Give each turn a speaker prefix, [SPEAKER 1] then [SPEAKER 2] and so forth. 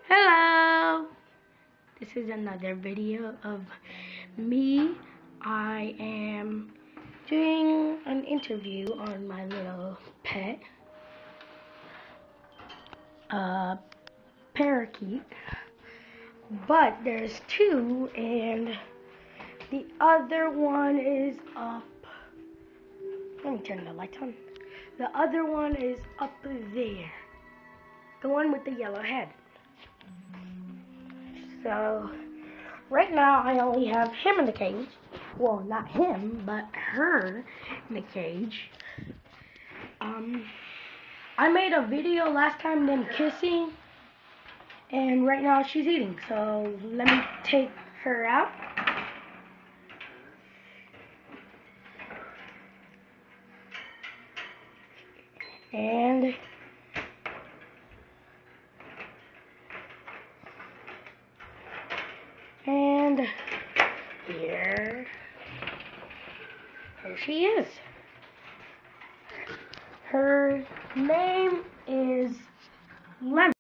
[SPEAKER 1] Hello! This is another video of me. I am doing an interview on my little pet, parakeet. But there's two, and the other one is up. Let me turn the lights on. The other one is up there. The one with the yellow head. So, right now I only have him in the cage. Well, not him, but her in the cage. I made a video last time them kissing, and right now she's eating. So, let me take her out. And here she is. Her name is Lemon.